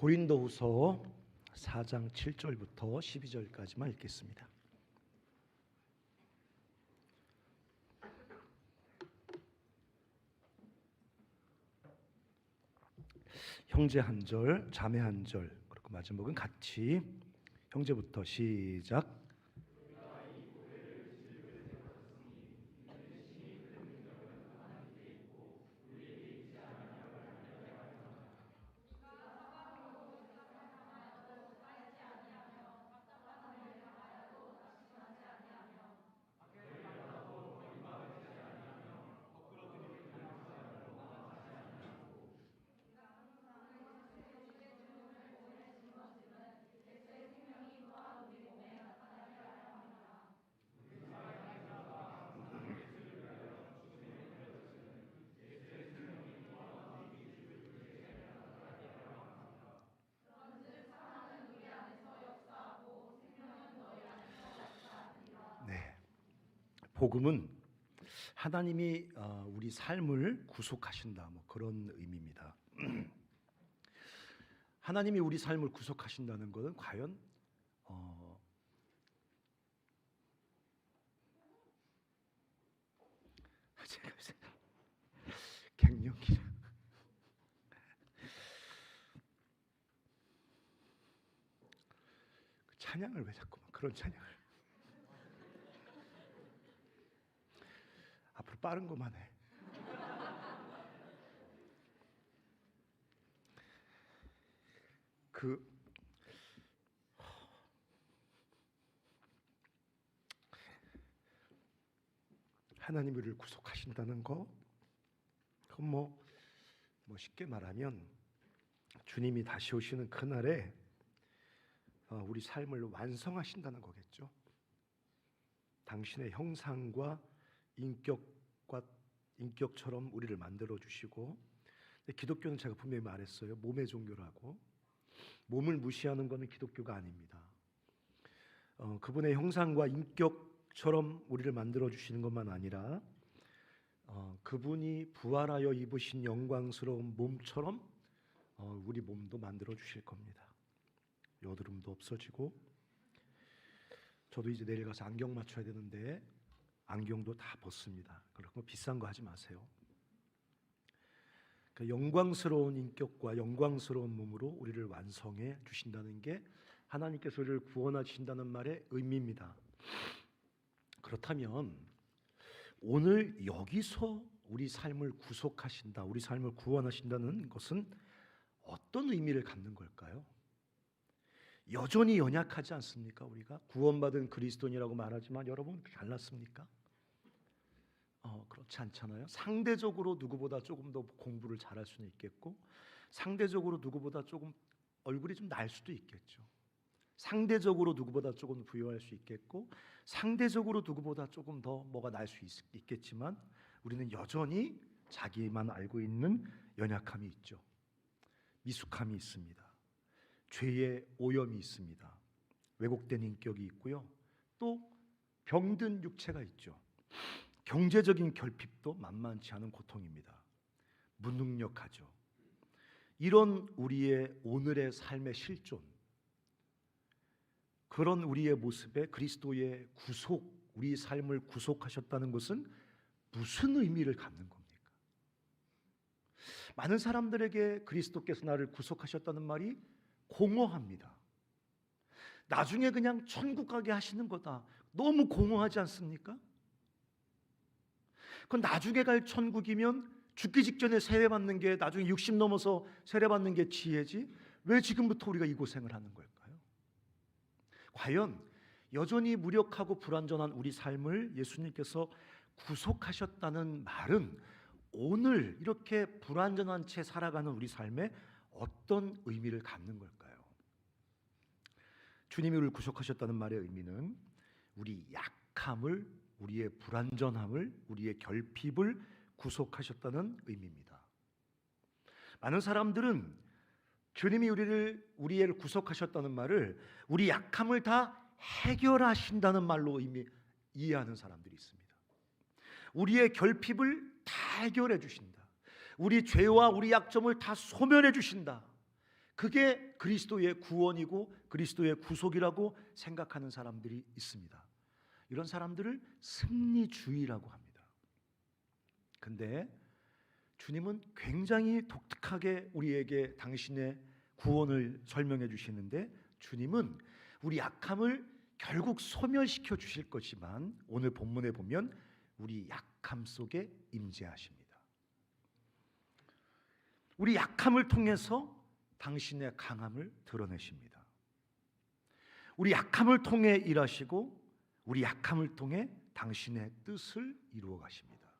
고린도후서 4장 7절부터 12절까지만 읽겠습니다. 형제 한 절, 자매 한 절, 그리고 마지막은 같이 형제부터 시작. 네, 복음은 하나님이 우리 삶을 구속하신다, 그런 의미입니다. 하나님이 우리 삶을 구속하신다는 것은 과연 제가 갱년기 찬양을 왜 자꾸만 그런 찬양을 앞으로 빠른 것만 해. 하나님이 우리를 구속하신다는 거, 그건 쉽게 말하면 주님이 다시 오시는 그날에 우리 삶을 완성하신다는 거겠죠. 당신의 형상과 인격처럼 우리를 만들어 주시고, 기독교는 제가 분명히 말했어요. 몸의 종교라고. 몸을 무시하는 것은 기독교가 아닙니다. 그분의 형상과 인격처럼 우리를 만들어 주시는 것만 아니라 그분이 부활하여 입으신 영광스러운 몸처럼 우리 몸도 만들어 주실 겁니다. 여드름도 없어지고, 저도 이제 내일 가서 안경 맞춰야 되는데 안경도 다 벗습니다. 그런 거 비싼 거 하지 마세요. 그 영광스러운 인격과 영광스러운 몸으로 우리를 완성해 주신다는 게 하나님께서 우리를 구원하신다는 말의 의미입니다. 그렇다면 오늘 여기서 우리 삶을 구속하신다, 우리 삶을 구원하신다는 것은 어떤 의미를 갖는 걸까요? 여전히 연약하지 않습니까? 우리가 구원받은 그리스도인이라고 말하지만 여러분 잘났습니까? 그렇지 않잖아요. 상대적으로 누구보다 조금 더 공부를 잘할 수는 있겠고, 상대적으로 누구보다 조금 얼굴이 좀 날 수도 있겠죠. 상대적으로 누구보다 조금 부유할 수 있겠고, 상대적으로 누구보다 조금 더 뭐가 날 수 있겠지만 우리는 여전히 자기만 알고 있는 연약함이 있죠. 미숙함이 있습니다. 죄의 오염이 있습니다. 왜곡된 인격이 있고요. 또 병든 육체가 있죠. 경제적인 결핍도 만만치 않은 고통입니다. 무능력하죠. 이런 우리의 오늘의 삶의 실존, 그런 우리의 모습에 그리스도의 구속, 우리 삶을 구속하셨다는 것은 무슨 의미를 갖는 겁니까? 많은 사람들에게 그리스도께서 나를 구속하셨다는 말이 공허합니다. 나중에 그냥 천국 가게 하시는 거다. 너무 공허하지 않습니까? 그건 나중에 갈 천국이면 죽기 직전에 세례받는 게, 나중에 60 넘어서 세례받는 게 지혜지, 왜 지금부터 우리가 이 고생을 하는 걸까요? 과연 여전히 무력하고 불완전한 우리 삶을 예수님께서 구속하셨다는 말은 오늘 이렇게 불완전한 채 살아가는 우리 삶에 어떤 의미를 갖는 걸까요? 주님이 우리를 구속하셨다는 말의 의미는 우리 약함을, 우리의 불완전함을, 우리의 결핍을 구속하셨다는 의미입니다. 많은 사람들은 주님이 우리를 구속하셨다는 말을 우리 약함을 다 해결하신다는 말로 이해하는 사람들이 있습니다. 우리의 결핍을 다 해결해 주신다. 우리 죄와 우리 약점을 다 소멸해 주신다. 그게 그리스도의 구원이고 그리스도의 구속이라고 생각하는 사람들이 있습니다. 이런 사람들을 승리주의라고 합니다. 근데 주님은 굉장히 독특하게 우리에게 당신의 구원을 설명해 주시는데, 주님은 우리 약함을 결국 소멸시켜 주실 것이지만 오늘 본문에 보면 우리 약함 속에 임재하십니다. 우리 약함을 통해서 당신의 강함을 드러내십니다. 우리 약함을 통해 일하시고 우리 약함을 통해 당신의 뜻을 이루어 가십니다.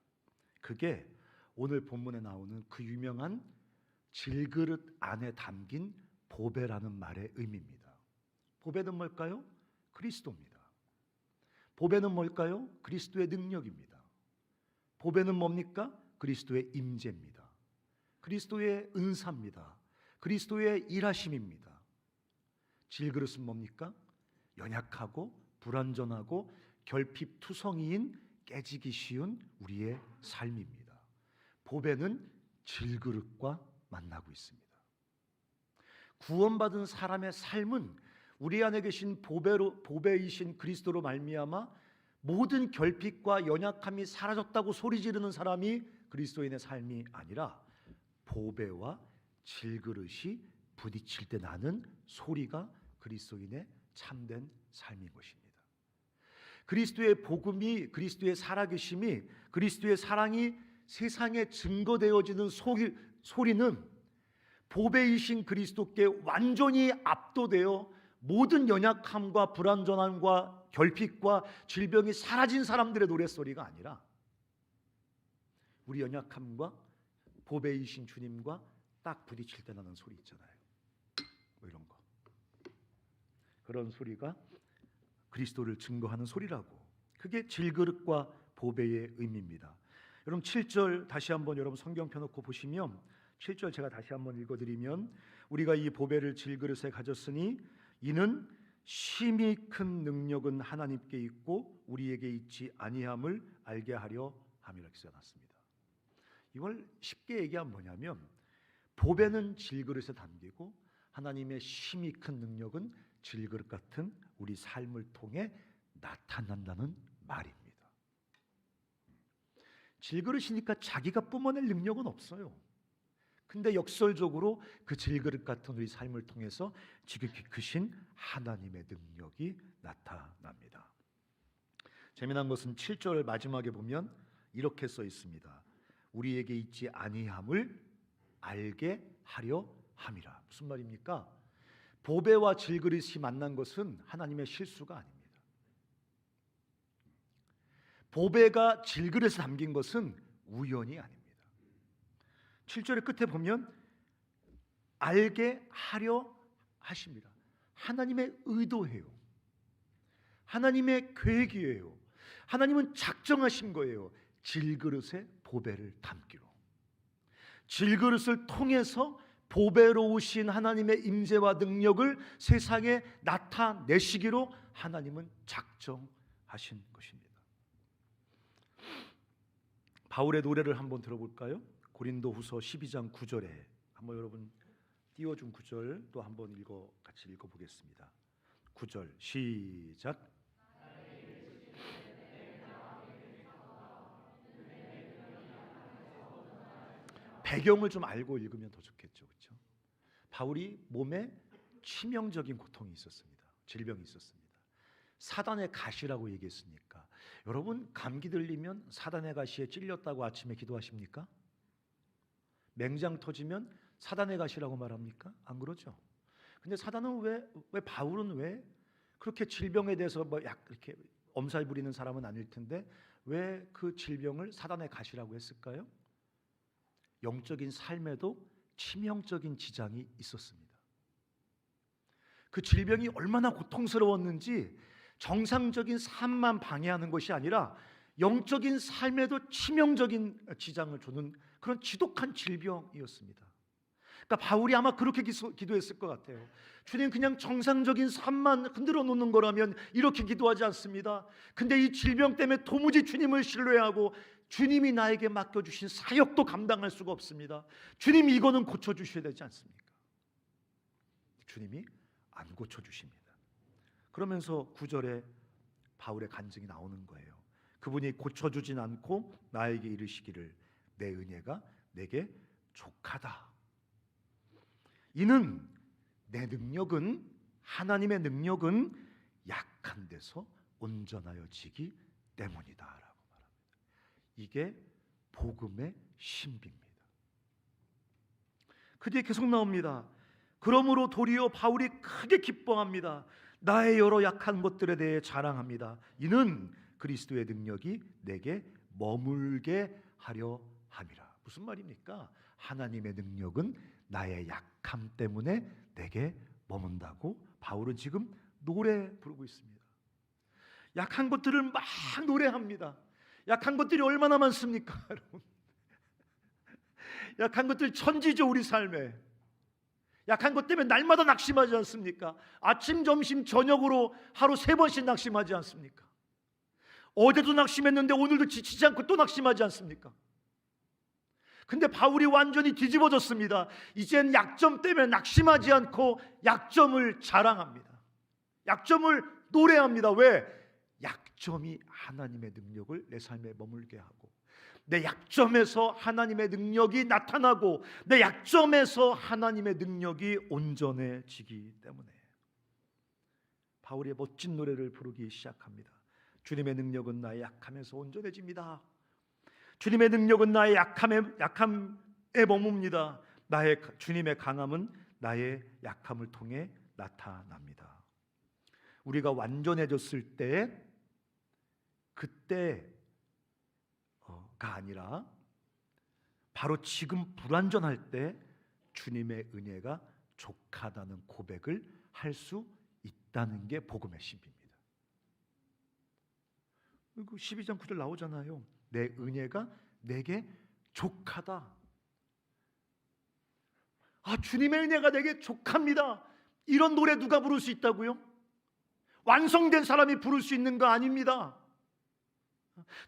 그게 오늘 본문에 나오는 그 유명한 질그릇 안에 담긴 보배라는 말의 의미입니다. 보배는 뭘까요? 그리스도입니다. 보배는 뭘까요? 그리스도의 능력입니다. 보배는 뭡니까? 그리스도의 임재입니다. 그리스도의 은사입니다. 그리스도의 일하심입니다. 질그릇은 뭡니까? 연약하고 불완전하고 결핍투성이인 깨지기 쉬운 우리의 삶입니다. 보배는 질그릇과 만나고 있습니다. 구원받은 사람의 삶은 우리 안에 계신 보배이신 그리스도로 말미암아 모든 결핍과 연약함이 사라졌다고 소리 지르는 사람이 그리스도인의 삶이 아니라 보배와 질그릇이 부딪힐 때 나는 소리가 그리스도인의 참된 삶인 것입니다. 그리스도의 복음이, 그리스도의 살아계심이, 그리스도의 사랑이 세상에 증거되어지는 소리는 보배이신 그리스도께 완전히 압도되어 모든 연약함과 불완전함과 결핍과 질병이 사라진 사람들의 노랫소리가 아니라 우리 연약함과 보배이신 주님과 딱 부딪힐 때 나는 소리 있잖아요. 뭐 이런 거. 그런 소리가 그리스도를 증거하는 소리라고. 그게 질그릇과 보배의 의미입니다. 여러분 7절 다시 한번 여러분 성경 펴놓고 보시면 7절 제가 다시 한번 읽어드리면, 우리가 이 보배를 질그릇에 가졌으니 이는 심히 큰 능력은 하나님께 있고 우리에게 있지 아니함을 알게 하려 함이라 써놨습니다. 이걸 쉽게 얘기하면 뭐냐면, 보배는 질그릇에 담기고 하나님의 심히 큰 능력은 질그릇 같은 우리 삶을 통해 나타난다는 말입니다. 질그릇이니까 자기가 뿜어낼 능력은 없어요. 근데 역설적으로 그 질그릇 같은 우리 삶을 통해서 지극히 크신 하나님의 능력이 나타납니다. 재미난 것은 7절 마지막에 보면 이렇게 써 있습니다. 우리에게 있지 아니함을 알게 하려 함이라. 무슨 말입니까? 보배와 질그릇이 만난 것은 하나님의 실수가 아닙니다. 보배가 질그릇에 담긴 것은 우연이 아닙니다. 7절의 끝에 보면 알게 하려 하십니다. 하나님의 의도예요. 하나님의 계획이에요. 하나님은 작정하신 거예요. 질그릇에 보배를 담기로. 질그릇을 통해서 보배로우신 하나님의 임재와 능력을 세상에 나타내시기로 하나님은 작정하신 것입니다. 바울의 노래를 한번 들어볼까요? 고린도후서 12장 9절에 한번 여러분 띄워준 9절 또 한번 같이 읽어보겠습니다. 9절 시작. 배경을 좀 알고 읽으면 더 좋겠죠, 그렇죠? 바울이 몸에 치명적인 고통이 있었습니다. 질병이 있었습니다. 사단의 가시라고 얘기했으니까, 여러분 감기 들리면 사단의 가시에 찔렸다고 아침에 기도하십니까? 맹장 터지면 사단의 가시라고 말합니까? 안 그러죠. 근데 사단은 왜 바울은 왜 그렇게 질병에 대해서 이렇게 엄살 부리는 사람은 아닐 텐데 왜 그 질병을 사단의 가시라고 했을까요? 영적인 삶에도 치명적인 지장이 있었습니다. 그 질병이 얼마나 고통스러웠는지 정상적인 삶만 방해하는 것이 아니라 영적인 삶에도 치명적인 지장을 주는 그런 지독한 질병이었습니다. 그러니까 바울이 아마 그렇게 기도했을 것 같아요. 주님, 그냥 정상적인 삶만 흔들어 놓는 거라면 이렇게 기도하지 않습니다. 근데 이 질병 때문에 도무지 주님을 신뢰하고 주님이 나에게 맡겨주신 사역도 감당할 수가 없습니다. 주님, 이거는 고쳐주셔야 되지 않습니까? 주님이 안 고쳐주십니다. 그러면서 9절에 바울의 간증이 나오는 거예요. 그분이 고쳐주진 않고 나에게 이르시기를 내 은혜가 내게 족하다. 이는 내 능력은, 하나님의 능력은 약한 데서 온전하여 지기 때문이다 라고 말합니다. 이게 복음의 신비입니다. 그 뒤에 계속 나옵니다. 그러므로 도리어 바울이 크게 기뻐합니다. 나의 여러 약한 것들에 대해 자랑합니다. 이는 그리스도의 능력이 내게 머물게 하려 함이라. 무슨 말입니까? 하나님의 능력은 나의 약함 때문에 내게 머문다고 바울은 지금 노래 부르고 있습니다. 약한 것들을 막 노래합니다. 약한 것들이 얼마나 많습니까, 여러분? 약한 것들 천지죠, 우리 삶에. 약한 것 때문에 날마다 낙심하지 않습니까? 아침, 점심, 저녁으로 하루 3번씩 낙심하지 않습니까? 어제도 낙심했는데 오늘도 지치지 않고 또 낙심하지 않습니까? 근데 바울이 완전히 뒤집어졌습니다. 이젠 약점 때문에 낙심하지 않고 약점을 자랑합니다. 약점을 노래합니다. 왜? 약점이 하나님의 능력을 내 삶에 머물게 하고, 내 약점에서 하나님의 능력이 나타나고, 내 약점에서 하나님의 능력이 온전해지기 때문에 바울의 멋진 노래를 부르기 시작합니다. 주님의 능력은 나의 약함에서 온전해집니다. 주님의 능력은 나의 약함에 머뭅니다. 주님의 강함은 나의 약함을 통해 나타납니다. 우리가 완전해졌을 때, 그때가 아니라 바로 지금 불완전할 때 주님의 은혜가 족하다는 고백을 할 수 있다는 게 복음의 신비입니다. 12장 9절 나오잖아요. 내 은혜가 내게 족하다. 주님의 은혜가 내게 족합니다. 이런 노래 누가 부를 수 있다고요? 완성된 사람이 부를 수 있는 거 아닙니다.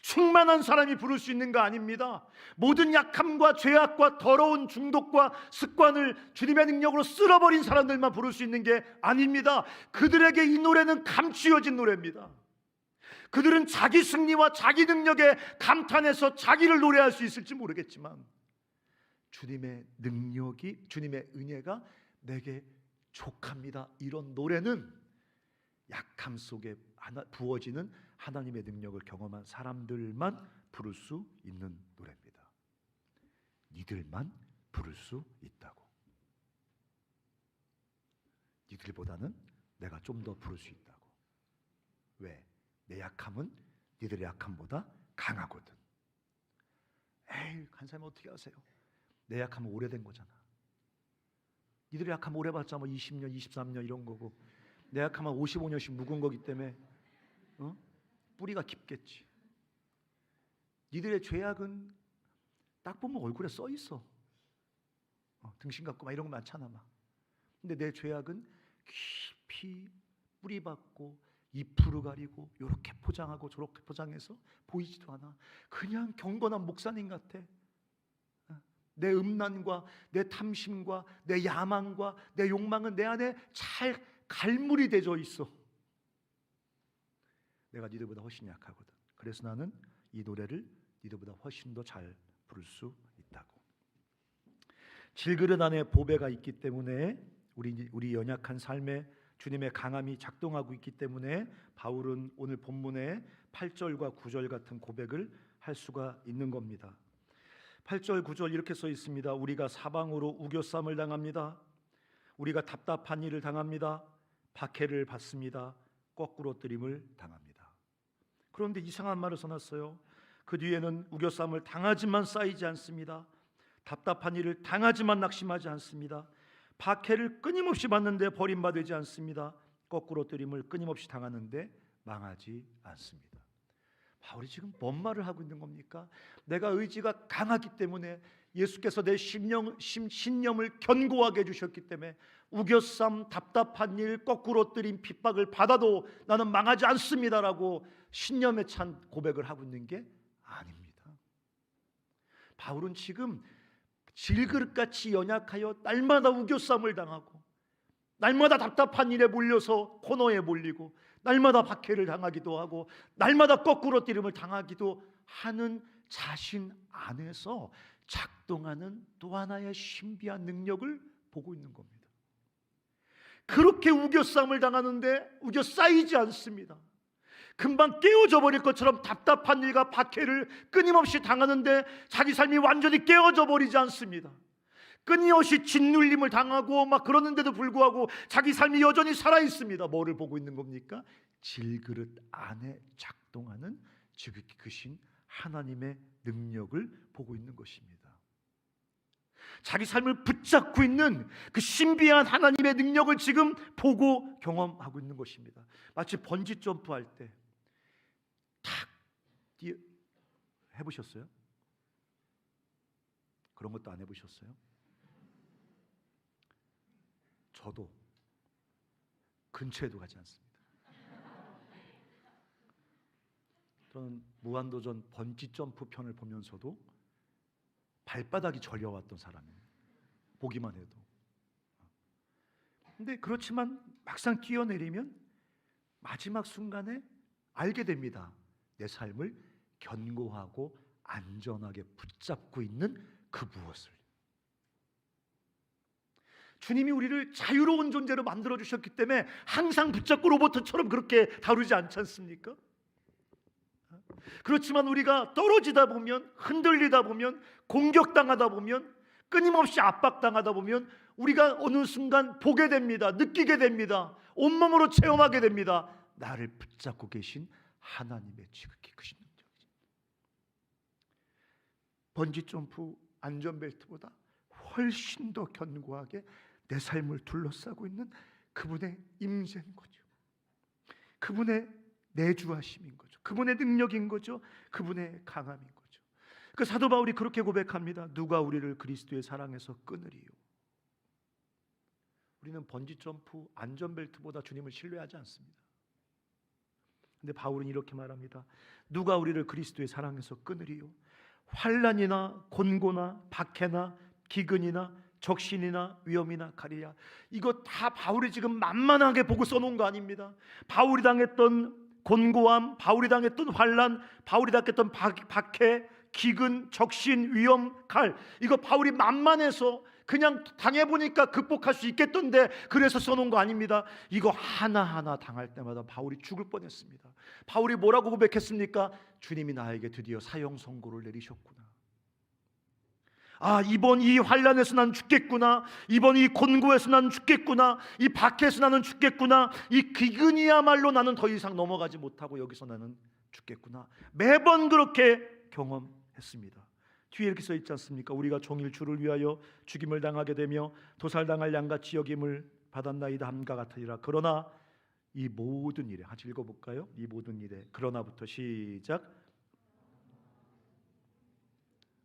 충만한 사람이 부를 수 있는 거 아닙니다. 모든 약함과 죄악과 더러운 중독과 습관을 주님의 능력으로 쓸어버린 사람들만 부를 수 있는 게 아닙니다. 그들에게 이 노래는 감추어진 노래입니다. 그들은 자기 승리와 자기 능력에 감탄해서 자기를 노래할 수 있을지 모르겠지만, 주님의 능력이, 주님의 은혜가 내게 족합니다, 이런 노래는 약함 속에 부어지는 하나님의 능력을 경험한 사람들만 부를 수 있는 노래입니다. 니들만 부를 수 있다고. 니들보다는 내가 좀 더 부를 수 있다고. 왜? 내 약함은 니들의 약함보다 강하거든. 에이, 한 사람이 어떻게 아세요? 내 약함은 오래된 거잖아. 니들의 약함 오래봤자 20년, 23년 이런 거고, 내 약함은 55년씩 묵은 거기 때문에 뿌리가 깊겠지. 니들의 죄악은 딱 보면 얼굴에 써 있어. 등신 같고 막 이런 거 많잖아 막. 근데 내 죄악은 깊이 뿌리 박고 잎으로 가리고 이렇게 포장하고 저렇게 포장해서 보이지도 않아. 그냥 경건한 목사님 같아. 내 음란과 내 탐심과 내 야망과 내 욕망은 내 안에 잘 갈무리 되어 있어. 내가 니들보다 훨씬 약하거든. 그래서 나는 이 노래를 니들보다 훨씬 더 잘 부를 수 있다고. 질그릇 안에 보배가 있기 때문에 우리 연약한 삶에 주님의 강함이 작동하고 있기 때문에 바울은 오늘 본문의 8절과 9절 같은 고백을 할 수가 있는 겁니다. 8절 9절 이렇게 써 있습니다. 우리가 사방으로 우겨쌈을 당합니다. 우리가 답답한 일을 당합니다. 박해를 받습니다. 거꾸로 뜨림을 당합니다. 그런데 이상한 말을 써놨어요. 그 뒤에는 우겨쌈을 당하지만 쌓이지 않습니다. 답답한 일을 당하지만 낙심하지 않습니다. 박해를 끊임없이 받는데 버림받지 않습니다. 거꾸로 뜨림을 끊임없이 당하는데 망하지 않습니다. 바울이 지금 뭔 말을 하고 있는 겁니까? 내가 의지가 강하기 때문에, 예수께서 내 신념을 견고하게 해주셨기 때문에 우겨쌈, 답답한 일, 거꾸로 뜨림, 핍박을 받아도 나는 망하지 않습니다라고 신념에 찬 고백을 하고 있는 게 아닙니다. 바울은 지금 질그릇같이 연약하여 날마다 우겨쌈을 당하고 날마다 답답한 일에 몰려서 코너에 몰리고 날마다 박해를 당하기도 하고 날마다 거꾸로 뛰림을 당하기도 하는 자신 안에서 작동하는 또 하나의 신비한 능력을 보고 있는 겁니다. 그렇게 우겨싸움을 당하는데 우겨싸이지 않습니다. 금방 깨어져 버릴 것처럼 답답한 일과 박해를 끊임없이 당하는데 자기 삶이 완전히 깨어져 버리지 않습니다. 끊임없이 짓눌림을 당하고 막 그러는데도 불구하고 자기 삶이 여전히 살아있습니다. 뭐를 보고 있는 겁니까? 질그릇 안에 작동하는 지극히 크신 하나님의 능력을 보고 있는 것입니다. 자기 삶을 붙잡고 있는 그 신비한 하나님의 능력을 지금 보고 경험하고 있는 것입니다. 마치 번지 점프할 때 탁 해보셨어요? 그런 것도 안 해보셨어요? 저도 근처에도 가지 않습니다. 저는 무한도전 번지 점프 편을 보면서도 발바닥이 저려왔던 사람이에요. 보기만 해도. 근데 그렇지만 막상 뛰어내리면 마지막 순간에 알게 됩니다. 내 삶을 견고하고 안전하게 붙잡고 있는 그 무엇을. 주님이 우리를 자유로운 존재로 만들어주셨기 때문에 항상 붙잡고 로봇처럼 그렇게 다루지 않지 않습니까? 그렇지만 우리가 떨어지다 보면, 흔들리다 보면, 공격당하다 보면, 끊임없이 압박당하다 보면 우리가 어느 순간 보게 됩니다. 느끼게 됩니다. 온몸으로 체험하게 됩니다. 나를 붙잡고 계신 하나님의 지극히 크신 능력이죠. 번지점프 안전벨트보다 훨씬 더 견고하게 내 삶을 둘러싸고 있는 그분의 임재인 거죠. 그분의 내주하심인 거죠. 그분의 능력인 거죠. 그분의 강함인 거죠. 그 사도 바울이 그렇게 고백합니다. 누가 우리를 그리스도의 사랑에서 끊으리요? 우리는 번지점프 안전벨트보다 주님을 신뢰하지 않습니다. 근데 바울은 이렇게 말합니다. 누가 우리를 그리스도의 사랑에서 끊으리요? 환난이나 곤고나 박해나 기근이나 적신이나 위험이나 가리야. 이거 다 바울이 지금 만만하게 보고 써놓은 거 아닙니다. 바울이 당했던 곤고함, 바울이 당했던 환난, 바울이 당했던 박해, 기근, 적신, 위험, 칼, 이거 바울이 만만해서 그냥 당해보니까 극복할 수 있겠던데 그래서 써놓은 거 아닙니다. 이거 하나하나 당할 때마다 바울이 죽을 뻔했습니다. 바울이 뭐라고 고백했습니까? 주님이 나에게 드디어 사형 선고를 내리셨구나. 아, 이번 이 환난에서 난 죽겠구나. 이번 이 곤고에서 난 죽겠구나. 이 박해에서 나는 죽겠구나. 이 기근이야말로 나는 더 이상 넘어가지 못하고 여기서 나는 죽겠구나. 매번 그렇게 경험했습니다. 뒤에 이렇게 써 있지 않습니까? 우리가 종일 주를 위하여 죽임을 당하게 되며 도살당할 양같이 여김을 받았나이다 함과 같으리라. 그러나 이 모든 일에, 같이 읽어볼까요? 이 모든 일에, 그러나부터 시작.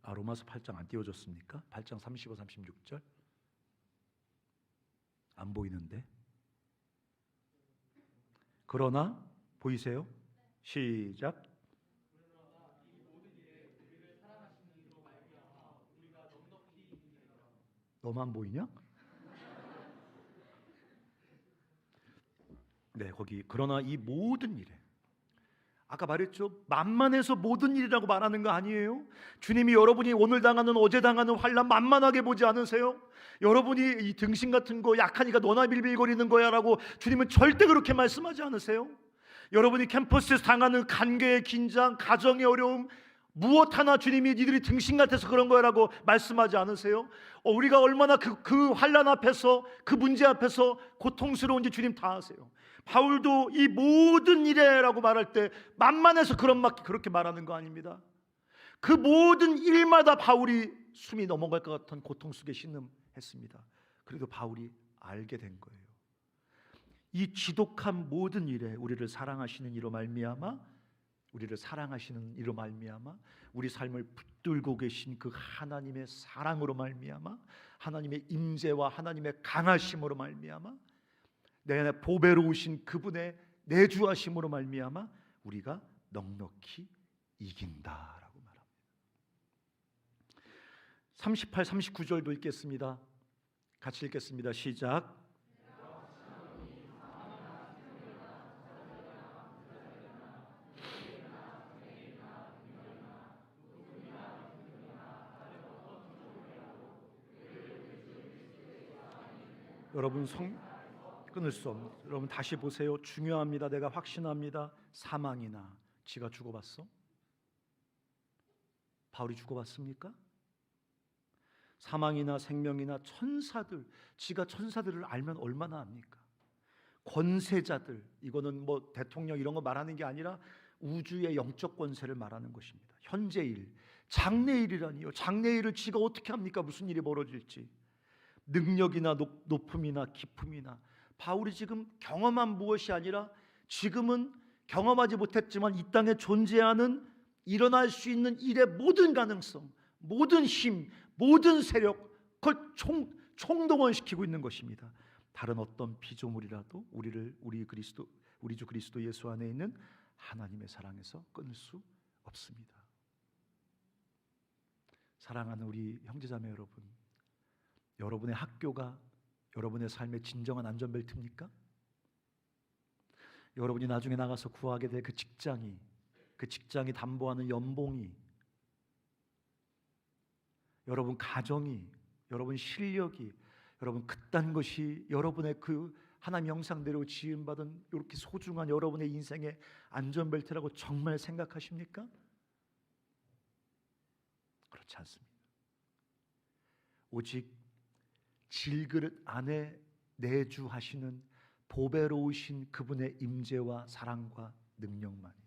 로마서 8장 안 띄워졌습니까? 8장 35, 36절 안 보이는데. 그러나 보이세요? 시작. 너만 보이냐? 네, 거기 그러나 이 모든 일에, 아까 말했죠. 만만해서 모든 일이라고 말하는 거 아니에요. 주님이 여러분이 오늘 당하는 어제 당하는 환난 만만하게 보지 않으세요? 여러분이 이 등신 같은 거 약하니까 너나 빌빌거리는 거야 라고 주님은 절대 그렇게 말씀하지 않으세요. 여러분이 캠퍼스에서 당하는 관계의 긴장, 가정의 어려움, 무엇 하나 주님이 니들이 등신 같아서 그런 거야 라고 말씀하지 않으세요? 우리가 얼마나 그 환난 앞에서, 그 문제 앞에서 고통스러운지 주님 다 아세요. 바울도 이 모든 일에 라고 말할 때 만만해서 그렇게 말하는 거 아닙니다. 그 모든 일마다 바울이 숨이 넘어갈 것 같은 고통 속에 신음했습니다. 그래도 바울이 알게 된 거예요. 이 지독한 모든 일에 우리를 사랑하시는 이로 말미암아, 우리를 사랑하시는 이로 말미암아, 우리 삶을 붙들고 계신 그 하나님의 사랑으로 말미암아, 하나님의 임재와 하나님의 강하심으로 말미암아, 내 안에 보배로우신 그분의 내주하심으로 말미암아 우리가 넉넉히 이긴다라고 말합니다. 38, 39절도 읽겠습니다. 같이 읽겠습니다. 시작. 여러분 끊을 수 없는, 여러분 다시 보세요. 중요합니다. 내가 확신합니다. 사망이나 지가 죽어봤어? 바울이 죽어봤습니까? 사망이나 생명이나 천사들, 지가 천사들을 알면 얼마나 압니까? 권세자들, 이거는 뭐 대통령 이런 거 말하는 게 아니라 우주의 영적 권세를 말하는 것입니다. 현재일, 장래일이라니요. 장래일을 지가 어떻게 합니까? 무슨 일이 벌어질지. 능력이나 높음이나 깊음이나, 바울이 지금 경험한 무엇이 아니라 지금은 경험하지 못했지만 이 땅에 존재하는, 일어날 수 있는 일의 모든 가능성, 모든 힘, 모든 세력, 그걸 총동원시키고 있는 것입니다. 다른 어떤 피조물이라도 우리 주 그리스도 예수 안에 있는 하나님의 사랑에서 끊을 수 없습니다. 사랑하는 우리 형제자매 여러분, 여러분의 학교가 여러분의 삶의 진정한 안전벨트입니까? 여러분이 나중에 나가서 구하게 될 그 직장이 담보하는 연봉이, 여러분 가정이, 여러분 실력이, 여러분 그딴 것이 여러분의 그 하나님 형상대로 지음받은 이렇게 소중한 여러분의 인생의 안전벨트라고 정말 생각하십니까? 그렇지 않습니다. 오직 질그릇 안에 내주하시는 보배로우신 그분의 임재와 사랑과 능력만이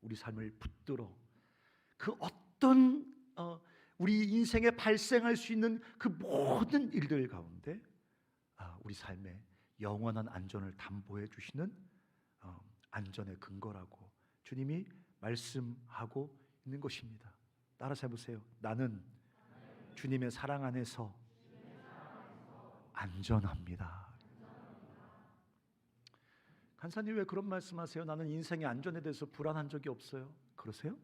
우리 삶을 붙들어 그 어떤 우리 인생에 발생할 수 있는 그 모든 일들 가운데 우리 삶의 영원한 안전을 담보해 주시는 안전의 근거라고 주님이 말씀하고 있는 것입니다. 따라서 해보세요. 나는 주님의 사랑 안에서 안전합니다. 간사님 왜 그런 말씀하세요? 나는 인생의 안전에 대해서 불안한 적이 없어요. 그러세요?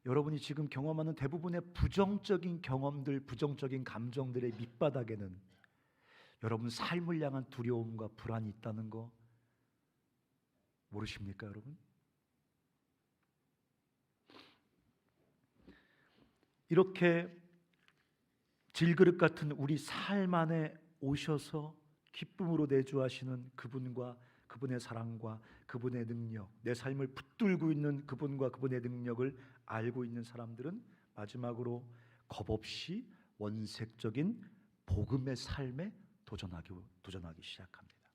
여러분이 지금 경험하는 대부분의 부정적인 경험들, 부정적인 감정들의 밑바닥에는 여러분 삶을 향한 두려움과 불안이 있다는 거 모르십니까, 여러분? 이렇게 질그릇 같은 우리 삶 안에 오셔서 기쁨으로 내주하시는 그분과 그분의 사랑과 그분의 능력, 내 삶을 붙들고 있는 그분과 그분의 능력을 알고 있는 사람들은 마지막으로 겁없이 원색적인 복음의 삶에 도전하기 시작합니다.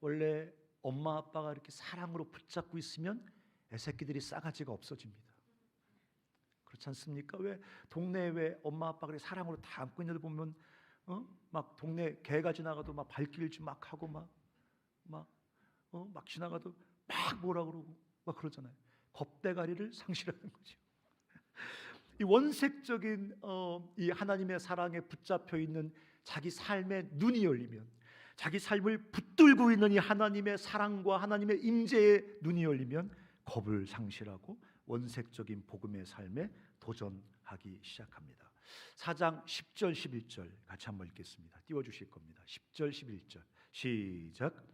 원래 엄마 아빠가 이렇게 사랑으로 붙잡고 있으면 애새끼들이 싸가지가 없어집니다. 그렇지 않습니까? 왜 동네에 왜 엄마 아빠가 그렇게 사랑으로 다 안고 있는 데 보면 막 동네 개가 지나가도 막 발길질 막 하고 막 지나가도 막 뭐라 그러고 막 그러잖아요. 겁대가리를 상실하는 거죠. 이 원색적인 이 하나님의 사랑에 붙잡혀 있는 자기 삶의 눈이 열리면, 자기 삶을 붙들고 있는 이 하나님의 사랑과 하나님의 임재의 눈이 열리면 겁을 상실하고 원색적인 복음의 삶에 도전하기 시작합니다. 4장 10절 11절 같이 한번 읽겠습니다. 띄워주실 겁니다. 10절 11절 시작.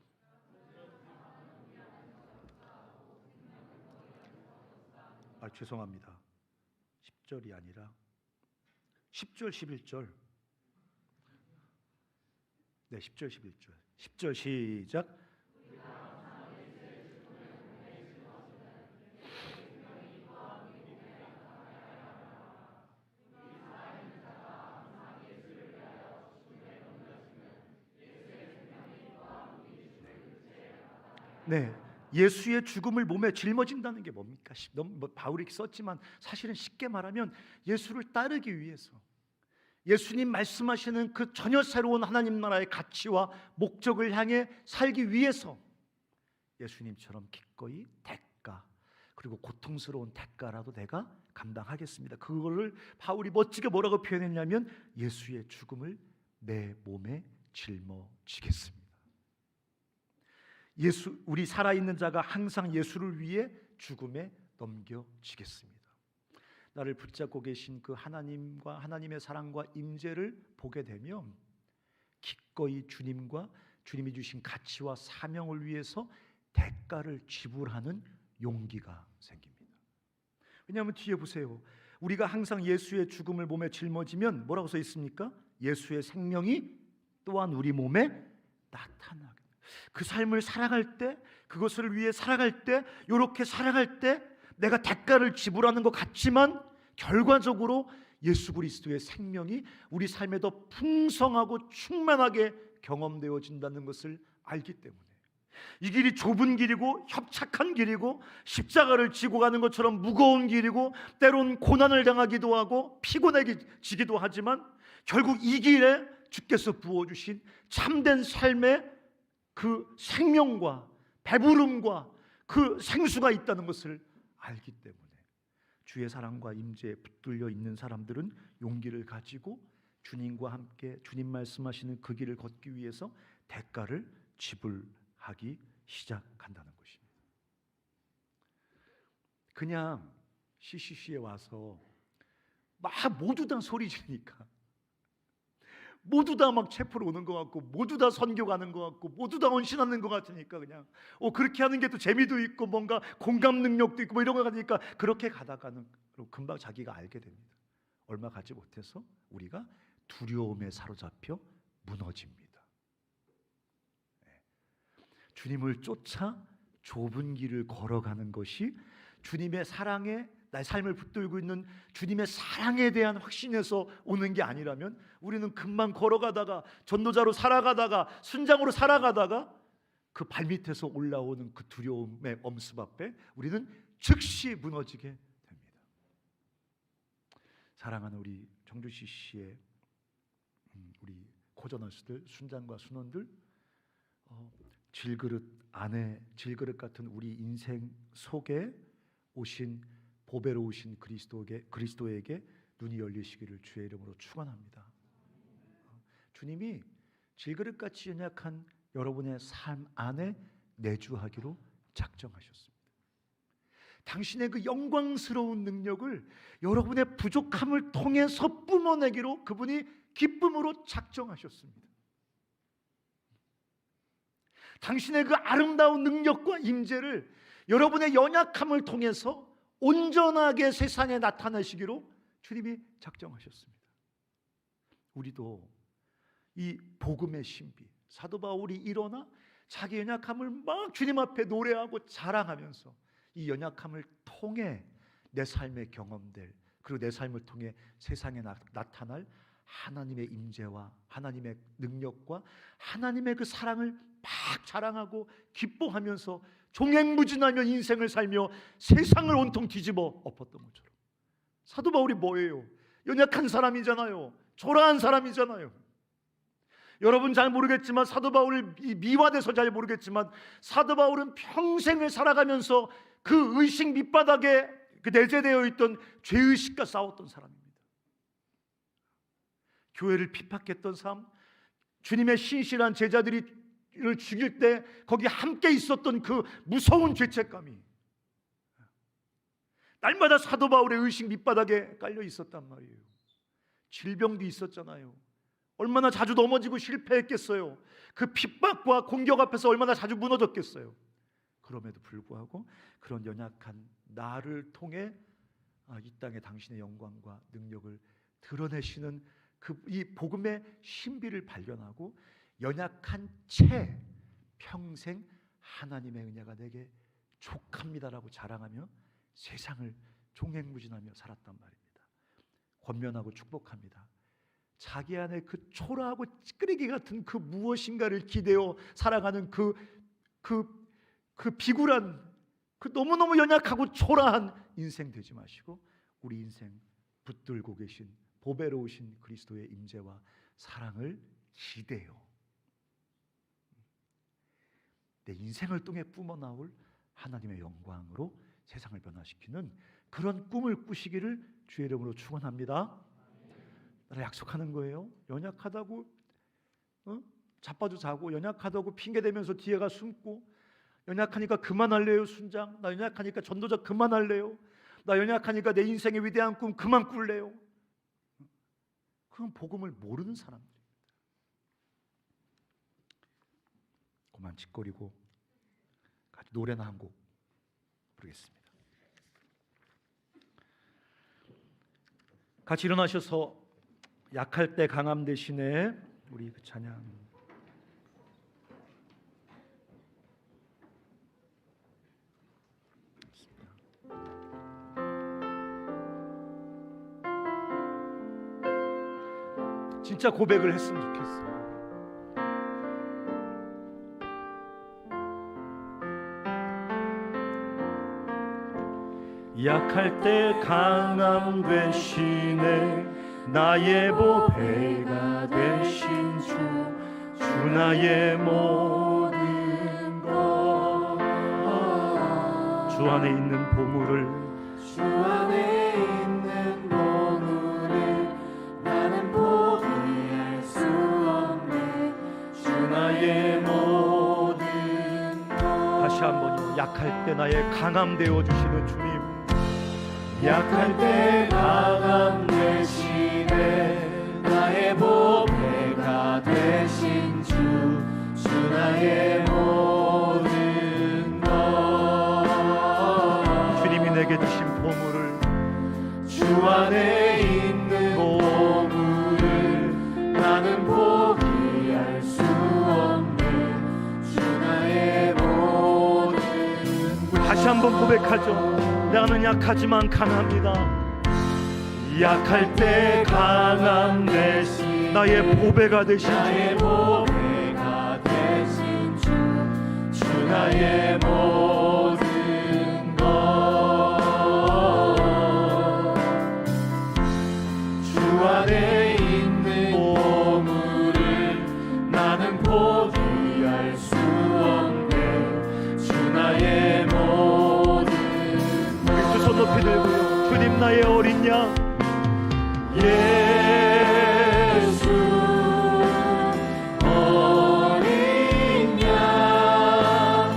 죄송합니다. 10절이 아니라 10절 11절. 네, 10절 11절. 10절 시작. 네, 예수의 죽음을 몸에 짊어진다는 게 뭡니까? 바울이 썼지만 사실은 쉽게 말하면 예수를 따르기 위해서, 예수님 말씀하시는 그 전혀 새로운 하나님 나라의 가치와 목적을 향해 살기 위해서 예수님처럼 기꺼이 대가, 그리고 고통스러운 대가라도 내가 감당하겠습니다. 그거를 바울이 멋지게 뭐라고 표현했냐면 예수의 죽음을 내 몸에 짊어지겠습니다. 우리 살아있는 자가 항상 예수를 위해 죽음에 넘겨지겠습니다. 나를 붙잡고 계신 그 하나님과 하나님의 사랑과 임재를 보게 되면 기꺼이 주님과 주님이 주신 가치와 사명을 위해서 대가를 지불하는 용기가 생깁니다. 왜냐하면 뒤에 보세요. 우리가 항상 예수의 죽음을 몸에 짊어지면 뭐라고 써 있습니까? 예수의 생명이 또한 우리 몸에 나타나게. 그 삶을 살아갈 때, 그것을 위해 살아갈 때, 이렇게 살아갈 때 내가 대가를 지불하는 것 같지만 결과적으로 예수 그리스도의 생명이 우리 삶에 더 풍성하고 충만하게 경험되어진다는 것을 알기 때문에, 이 길이 좁은 길이고 협착한 길이고 십자가를 지고 가는 것처럼 무거운 길이고 때론 고난을 당하기도 하고 피곤해지기도 하지만 결국 이 길에 주께서 부어주신 참된 삶의 그 생명과 배부름과 그 생수가 있다는 것을 알기 때문에 주의 사랑과 임재에 붙들려 있는 사람들은 용기를 가지고 주님과 함께 주님 말씀하시는 그 길을 걷기 위해서 대가를 지불하기 시작한다는 것입니다. 그냥 CCC에 와서 막 모두 다 소리 지르니까, 모두 다 막 체포로 오는 것 같고, 모두 다 선교 가는 것 같고, 모두 다 헌신하는 것 같으니까 그냥 그렇게 하는 게 또 재미도 있고 뭔가 공감 능력도 있고 뭐 이런 거 가니까 그렇게 가다가는 금방 자기가 알게 됩니다. 얼마 가지 못해서 우리가 두려움에 사로잡혀 무너집니다. 주님을 쫓아 좁은 길을 걸어가는 것이 주님의 사랑에 나의 삶을 붙들고 있는 주님의 사랑에 대한 확신에서 오는 게 아니라면 우리는 금방 걸어가다가 전도자로 살아가다가 순장으로 살아가다가 그 발밑에서 올라오는 그 두려움의 엄습 앞에 우리는 즉시 무너지게 됩니다. 사랑하는 우리 정주 CC의 우리 고전원수들, 순장과 순원들, 질그릇 안에 질그릇 같은 우리 인생 속에 오신 보배로우신 그리스도에게 눈이 열리시기를 주의 이름으로 축원합니다. 주님이 질그릇같이 연약한 여러분의 삶 안에 내주하기로 작정하셨습니다. 당신의 그 영광스러운 능력을 여러분의 부족함을 통해서 뿜어내기로 그분이 기쁨으로 작정하셨습니다. 당신의 그 아름다운 능력과 임재를 여러분의 연약함을 통해서 온전하게 세상에 나타내시기로 주님이 작정하셨습니다. 우리도 이 복음의 신비, 사도 바울이 일어나 자기 연약함을 막 주님 앞에 노래하고 자랑하면서 이 연약함을 통해 내 삶에 경험될, 그리고 내 삶을 통해 세상에 나타날 하나님의 임재와 하나님의 능력과 하나님의 그 사랑을 막 자랑하고 기뻐하면서 종횡무진하며 인생을 살며 세상을 온통 뒤집어 엎었던 것처럼, 사도 바울이 뭐예요? 연약한 사람이잖아요. 초라한 사람이잖아요. 여러분 잘 모르겠지만, 사도 바울 미화돼서 잘 모르겠지만, 사도 바울은 평생을 살아가면서 그 의식 밑바닥에 그 내재되어 있던 죄의식과 싸웠던 사람입니다. 교회를 핍박했던 삶, 주님의 신실한 제자들이 를 죽일 때 거기 함께 있었던 그 무서운 죄책감이 날마다 사도 바울의 의식 밑바닥에 깔려 있었단 말이에요. 질병도 있었잖아요. 얼마나 자주 넘어지고 실패했겠어요. 그 핍박과 공격 앞에서 얼마나 자주 무너졌겠어요. 그럼에도 불구하고 그런 연약한 나를 통해 이 땅에 당신의 영광과 능력을 드러내시는 이 복음의 신비를 발견하고 연약한 채 평생 하나님의 은혜가 내게 족합니다라고 자랑하며 세상을 종횡무진하며 살았단 말입니다. 권면하고 축복합니다. 자기 안에 그 초라하고 찌끄레기 같은 그 무엇인가를 기대어 살아가는 그 비굴한, 그 너무너무 연약하고 초라한 인생 되지 마시고 우리 인생 붙들고 계신 보배로우신 그리스도의 임재와 사랑을 기대요. 내 인생을 통해 뿜어나올 하나님의 영광으로 세상을 변화시키는 그런 꿈을 꾸시기를 주의 이름으로 축원합니다. 나를 약속하는 거예요. 연약하다고 자빠져 자고, 연약하다고 핑계대면서 뒤에가 숨고, 연약하니까 그만할래요 순장, 나 연약하니까 전도자 그만할래요, 나 연약하니까 내 인생의 위대한 꿈 그만 꿀래요. 그건 복음을 모르는 사람들입니다. 그만 짓거리고 같이 노래나 한 곡 부르겠습니다. 같이 일어나셔서 약할 때 강함 대신에 우리 그 찬양 진짜 고백을 했으면 좋겠어. 약할 때 강함 되시네 나의 보배가 되신 주 나의 모든 것 주 안에 있는 보물을 주 안에 있는 보물을 나는 포기할 수 없네 주 나의 모든 것 다시 한번요. 약할 때 나의 강함 되어 주시는 주님 약할 때 강함 되시네 나의 보배가 되신 주 나의 모든 것 주님이 내게 주신 보물을 주 안에 있는 보물을 나는 포기할 수 없네 주 나의 모든 것 다시 한번 고백하죠. 나는 약하지만 강합니다. 약할 때 강함 대신 나의 보배가 되신 나의 보배가 되신 주 나의 모든 것 주 안에 있는 보물을 나는 포기할 수 없네 주 나의 모든 두 손 높이 들고요. 주님 나의 어린 양 예수 어린 양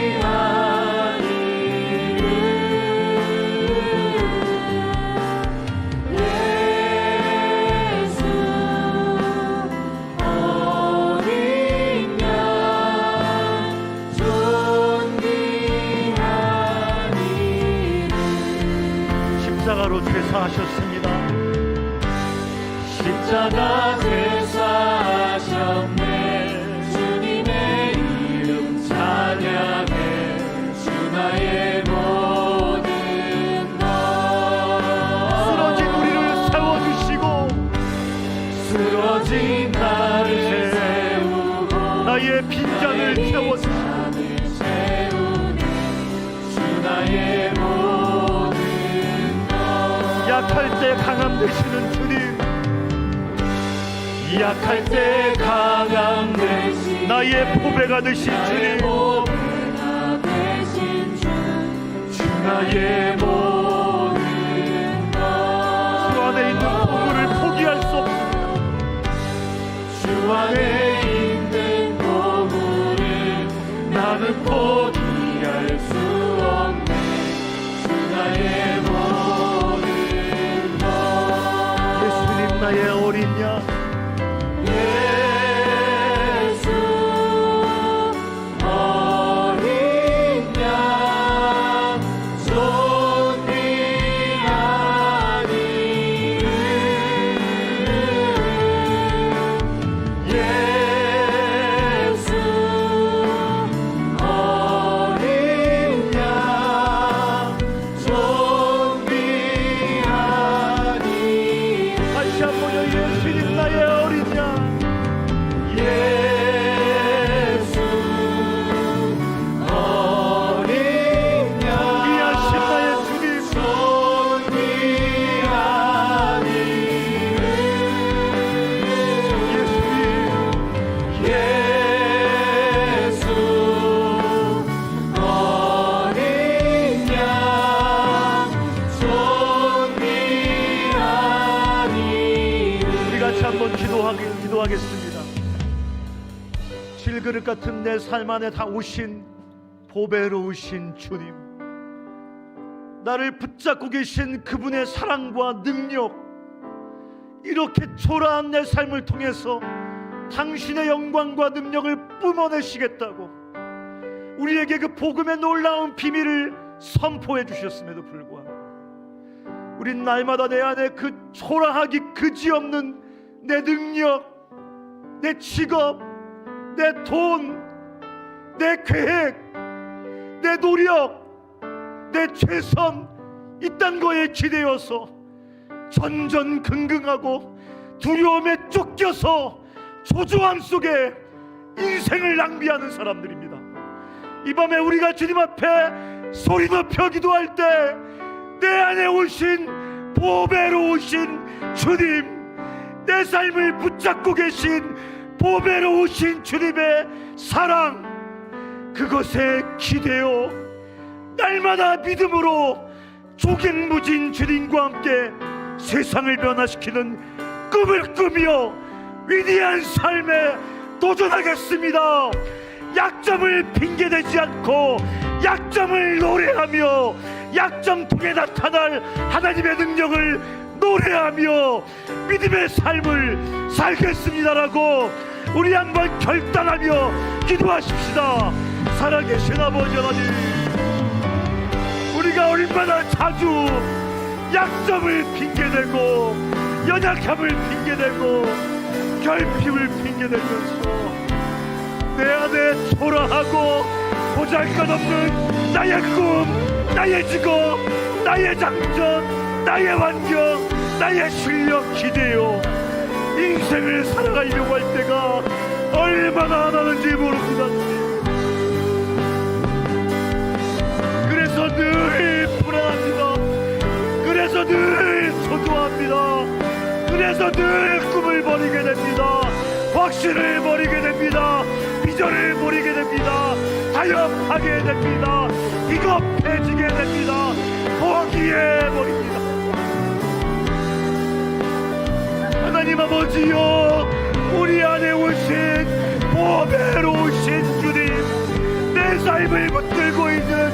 존귀한 이름 예수 어린 양 존귀한 이름 십자가로 제사하셨습니다. 십자가 제사하셨네 주님의 이름 찬양해 주 나의 모든 것 쓰러진 우리를 세워주시고 쓰러진 나를 세우고 나의 빈잔을 채워주시고 채우네 주 나의 모든 약할 때 강함 되시는 주님 약할 때 강함 되신 나의 보배가 되신 나의 주님 보배가 되신 주 나의 모든 것 주 안에 있는 보물을 포기할 수 없습니다. 주 안에 있는 보물을 나는 포기할 수 없네 주 나의 모든 것 예수님 나의 어린 양 예수 어린 양 존귀한 이름 예수 어린 양 존귀한 이름 다시 한번요. 예수님 나의 어린 양 예수 어린 양 귀하신 나의 주님 존귀한 이름 예수님 예수 어린 양 존귀한 이름 우리 같이 한번 기도하겠습니다. 질그릇 같은 내 삶 안에 다 오신 보배로우신 주님 나를 붙잡고 계신 그분의 사랑과 능력 이렇게 초라한 내 삶을 통해서 당신의 영광과 능력을 뿜어내시겠다고 우리에게 그 복음의 놀라운 비밀을 선포해 주셨음에도 불구하고 우린 날마다 내 안에 그 초라하기 그지없는 내 능력, 내 직업, 내 돈, 내 계획, 내 노력, 내 최선 이딴 거에 기대어서 전전긍긍하고 두려움에 쫓겨서 초조함 속에 인생을 낭비하는 사람들입니다. 이 밤에 우리가 주님 앞에 소리 높여 기도할 때 내 안에 오신 보배로 오신 주님, 내 삶을 붙잡고 계신 보배로 오신 주님의 사랑, 그것에 기대어 날마다 믿음으로 조갱무진 주님과 함께 세상을 변화시키는 꿈을 꾸며 위대한 삶에 도전하겠습니다. 약점을 핑계대지 않고 약점을 노래하며 약점 통해 나타날 하나님의 능력을 노래하며 믿음의 삶을 살겠습니다라고 우리 한번 결단하며 기도하십시다. 살아계신 아버지 하나님, 우리가 얼마나 자주 약점을 핑계대고 연약함을 핑계대고 결핍을 핑계대면서 내 안에 초라하고 보잘것없는 나의 꿈, 나의 직업, 나의 장점, 나의 환경, 나의 실력 기대요 인생을 살아가려고 할 때가 얼마나 많은지 모릅니다. 그래서 늘 불안합니다. 그래서 늘 초조합니다. 그래서 늘 꿈을 버리게 됩니다. 확신을 버리게 됩니다. 비전을 버리게 됩니다. 타협하게 됩니다. 비겁해지게 됩니다. 포기해버립니다. 하나님 아버지여, 우리 안에 오신 보배로 오신 주님, 내 삶을 붙들고 있는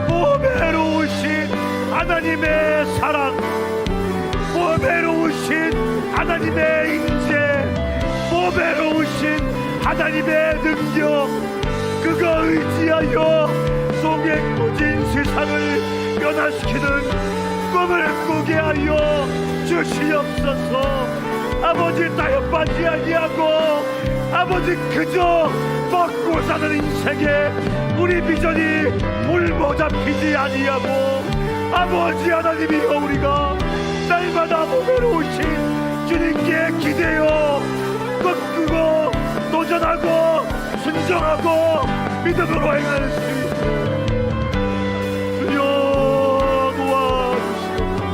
보배로 오신 하나님의 사랑, 보배로 오신 하나님의 인재, 보배로 오신 하나님의 능력, 그거 의지하여 소객무진 세상을 변화시키는 꿈을 꾸게 하여 주시옵소서. 아버지, 타협하지 아니하고 아버지 그저 먹고 사는 인생에 우리 비전이 물모 잡히지 아니하고 아버지 하나님이여, 우리가 날마다 보배로 오신 주님께 기대어 꿈꾸고 도전하고 순종하고 믿음으로 행할 수 있도록 주여 도와주시옵소서.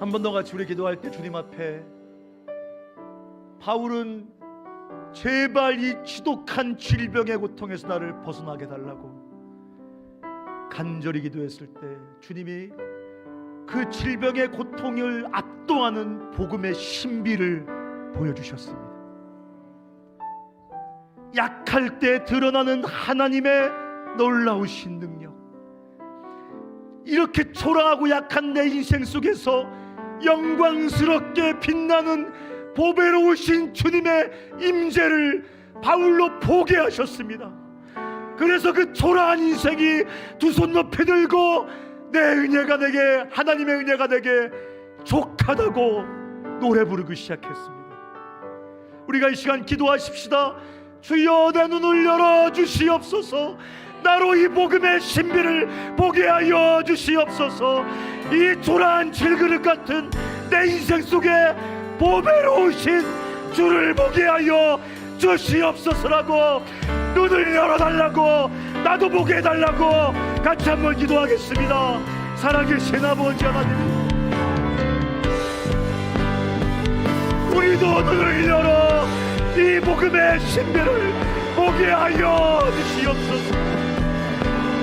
한 번 더 같이 우리 기도할 때 주님 앞에, 바울은 제발 이 지독한 질병의 고통에서 나를 벗어나게 달라고 간절히 기도했을 때 주님이 그 질병의 고통을 압도하는 복음의 신비를 보여주셨습니다. 약할 때 드러나는 하나님의 놀라우신 능력, 이렇게 초라하고 약한 내 인생 속에서 영광스럽게 빛나는 보배로우신 주님의 임재를 바울로 보게 하셨습니다. 그래서 그 초라한 인생이 두 손 높이 들고 내 은혜가 내게, 하나님의 은혜가 내게 족하다고 노래 부르기 시작했습니다. 우리가 이 시간 기도하십시다. 주여, 내 눈을 열어 주시옵소서. 나로 이 복음의 신비를 보게 하여 주시옵소서. 이 초라한 질그릇 같은 내 인생 속에 보배로우신 주를 보게 하여 주시옵소서라고 눈을 열어달라고, 나도 보게 해달라고 같이 한번 기도하겠습니다. 살아계신 아버지 하나님, 우리도 눈을 열어 이 복음의 신비를 보게 하여 주시옵소서.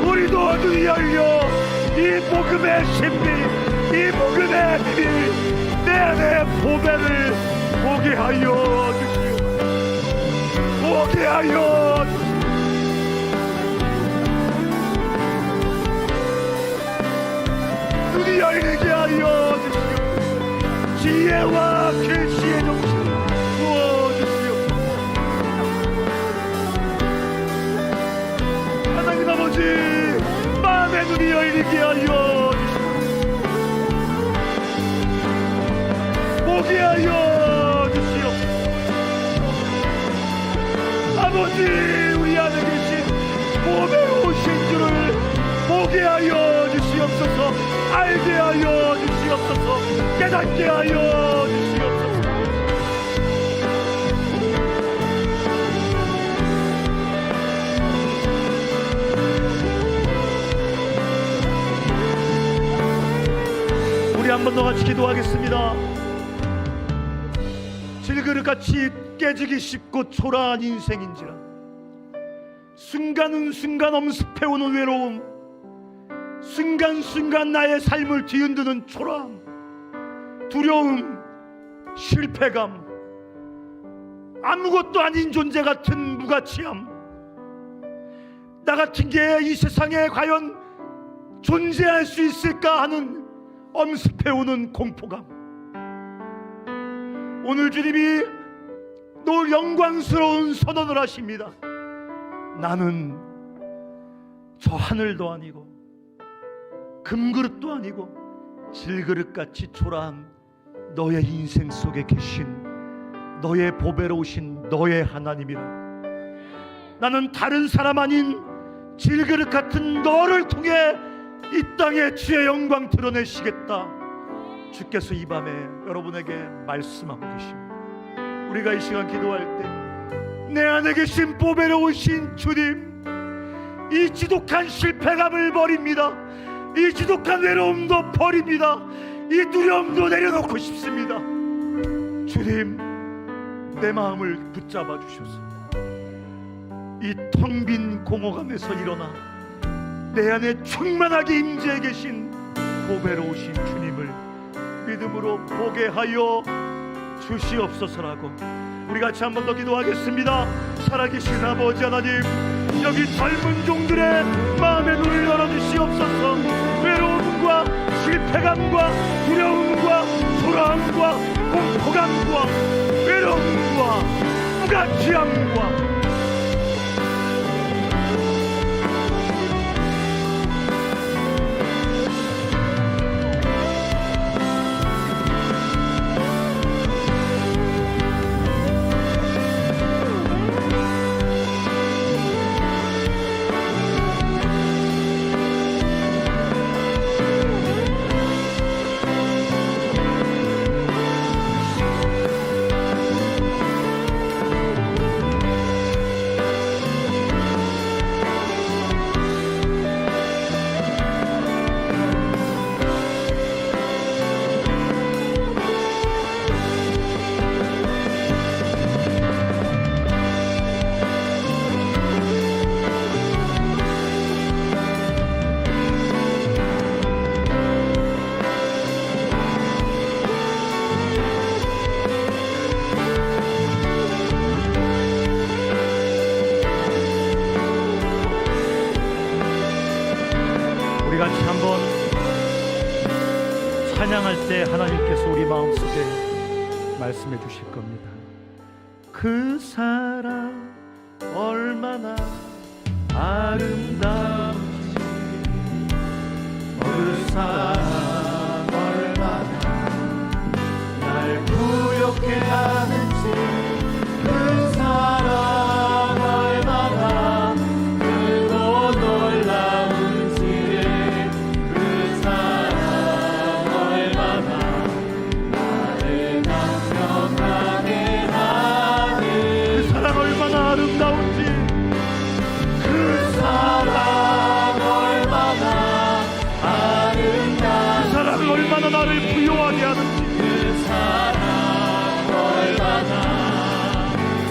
우리도 눈을 열려 이 복음의 신비, 이 복음의 비밀, 내 안의 보배를 보게 하여 주시옵소서. 보게 하여 주시옵소서. 눈이 열리게 하여 주시옵소서. 지혜와 계시의 정신을 부어주시옵소서. 눈이 열리게 하여 주시옵소서. 보게 하여 주시옵소서. 아버지, 우리 안에 계신 보배로 오신 주를 보게 하여 주시옵소서. 알게 하여 주시옵소서. 깨닫게 하여 주시옵소서. 우리 한 번 더 같이 기도하겠습니다. 질그릇같이 깨지기 쉽고 초라한 인생인지라 순간은 순간 엄습해오는 외로움, 순간순간 나의 삶을 뒤흔드는 초라함, 두려움, 실패감, 아무것도 아닌 존재 같은 무가치함, 나 같은 게 이 세상에 과연 존재할 수 있을까 하는 엄습해오는 공포감. 오늘 주님이 늘 영광스러운 선언을 하십니다. 나는 저 하늘도 아니고 금그릇도 아니고 질그릇같이 초라한 너의 인생 속에 계신 너의 보배로우신 너의 하나님이라. 나는 다른 사람 아닌 질그릇 같은 너를 통해 이 땅에 주의 영광 드러내시겠다. 주께서 이 밤에 여러분에게 말씀하고 계십니다. 우리가 이 시간 기도할 때 내 안에 계신 보배로우신 주님, 이 지독한 실패감을 버립니다. 이 지독한 외로움도 버립니다. 이 두려움도 내려놓고 싶습니다. 주님, 내 마음을 붙잡아 주셔서 이 텅 빈 공허감에서 일어나 내 안에 충만하게 임재해 계신 보배로우신 주님을 믿음으로 보게 하여 주시옵소서라고 우리 같이 한 번 더 기도하겠습니다. 살아계신 아버지 하나님, 여기 젊은 종들의 마음의 눈을 열어주시옵소서. 외로움과 실패감과 두려움과 초라함과 공포감과 외로움과 무가치함과 같이 한번 찬양할 때 하나님께서 우리 마음속에 말씀해 주실 겁니다. 그 사랑 얼마나 아름다운지, 그 사랑 얼마나 날 부욕해 하는지, 그 사랑 얼마나 크고 놀라운지, 그 사랑 얼마나 나를 감격하게 하니, 그 사랑 얼마나 아름다운지, 그 사랑 얼마나 아름다운지, 그 사랑 얼마나 나를 부요하게 하는지, 그 사랑 얼마나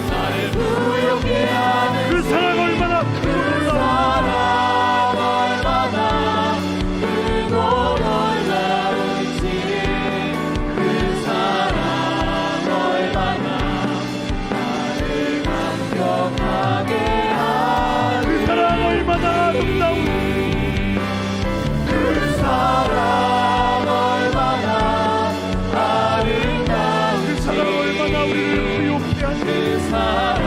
나를 부요하게 하는지, 그 사랑 얼마나 크고 놀라운지, 그 사랑 얼마나 나를 감격하게 하는지, 그 사랑 얼마나 아름다운지, 그 사랑 얼마나 아름다운지, 그 사랑 얼마나 우리를 부욕케 하는지, 그 사랑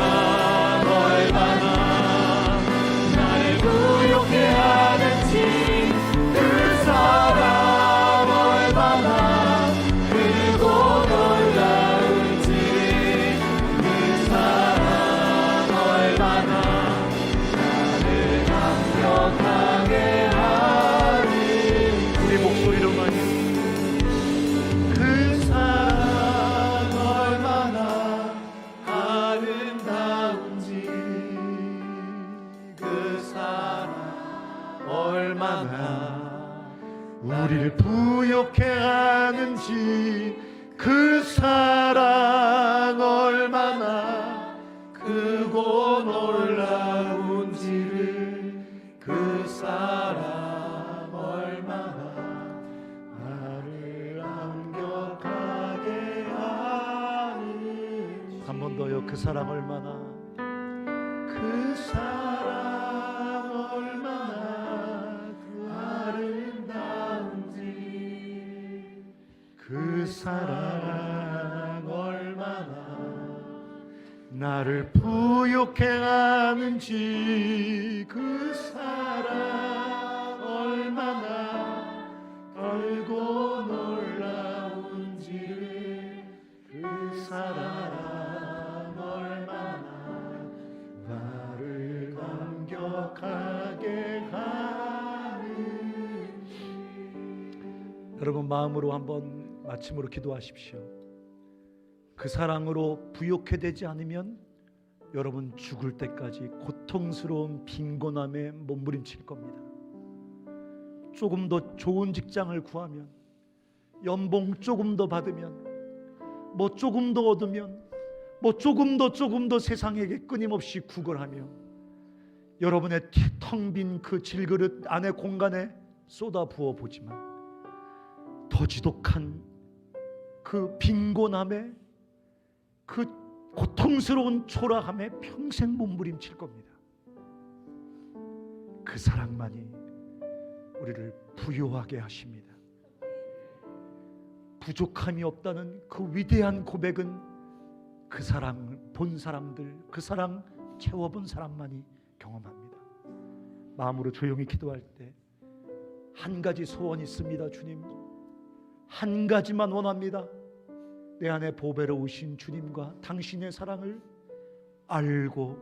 부욕해 하는지 그 사랑 얼마나 크고 놀라운지를 그 사랑 얼마나 나를 감격하게 하는지. 한 번 더요. 그 사랑 얼마나, 그 사랑 얼마나 그 아름다운지, 그 사랑 얼마나 나를 부욕해 하는지, 그 사랑 얼마나 알고 놀라운지를 그 사랑 얼마나 나를 감격하게 하는지. 여러분 마음으로 한번 마침으로 기도하십시오. 그 사랑으로 부욕해 되지 않으면 여러분 죽을 때까지 고통스러운 빈곤함에 몸부림칠 겁니다. 조금 더 좋은 직장을 구하면, 연봉 조금 더 받으면, 뭐 조금 더 얻으면, 뭐 조금 더 세상에게 끊임없이 구걸하며 여러분의 텅 빈 그 질그릇 안의 공간에 쏟아 부어 보지만 더 지독한 그 빈곤함에, 그 고통스러운 초라함에 평생 몸부림칠 겁니다. 그 사랑만이 우리를 부요하게 하십니다. 부족함이 없다는 그 위대한 고백은 그 사랑을 본 사람들, 그 사랑 채워본 사람만이 경험합니다. 마음으로 조용히 기도할 때 한 가지 소원이 있습니다. 주님, 한 가지만 원합니다. 내 안에 보배로우신 주님과 당신의 사랑을 알고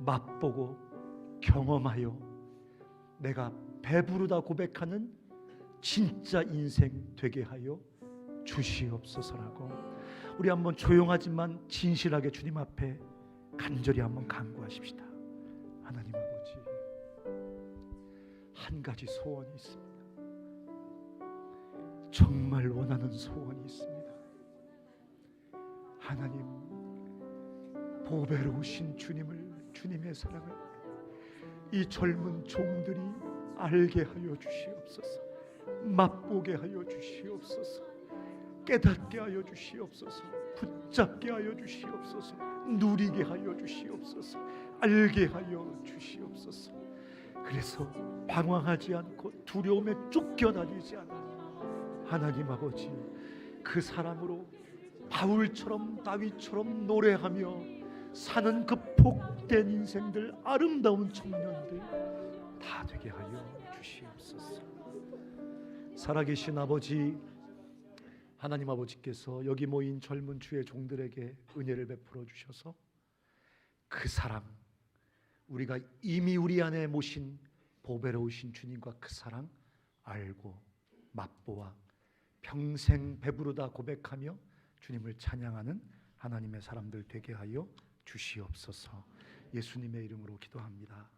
맛보고 경험하여 내가 배부르다 고백하는 진짜 인생 되게 하여 주시옵소서라고 우리 한번 조용하지만 진실하게 주님 앞에 간절히 한번 간구하십시다. 하나님 아버지, 한 가지 소원이 있습니다. 정말 원하는 소원이 있습니다. 하나님, 보배로우신 주님의 사랑을 이 젊은 종들이 알게 하여 주시옵소서. 맛보게 하여 주시옵소서. 깨닫게 하여 주시옵소서. 붙잡게 하여 주시옵소서. 누리게 하여 주시옵소서. 알게 하여 주시옵소서. 그래서 방황하지 않고 두려움에 쫓겨다니지 않는 하나님 아버지, 그 사랑으로 바울처럼 다윗처럼 노래하며 사는 그 복된 인생들, 아름다운 청년들 다 되게 하여 주시옵소서. 살아계신 아버지, 하나님 아버지께서 여기 모인 젊은 주의 종들에게 은혜를 베풀어 주셔서 그 사랑, 우리가 이미 우리 안에 모신 보배로우신 주님과 그 사랑 알고 맛보아 평생 배부르다 고백하며 주님을 찬양하는 하나님의 사람들 되게 하여 주시옵소서. 예수님의 이름으로 기도합니다.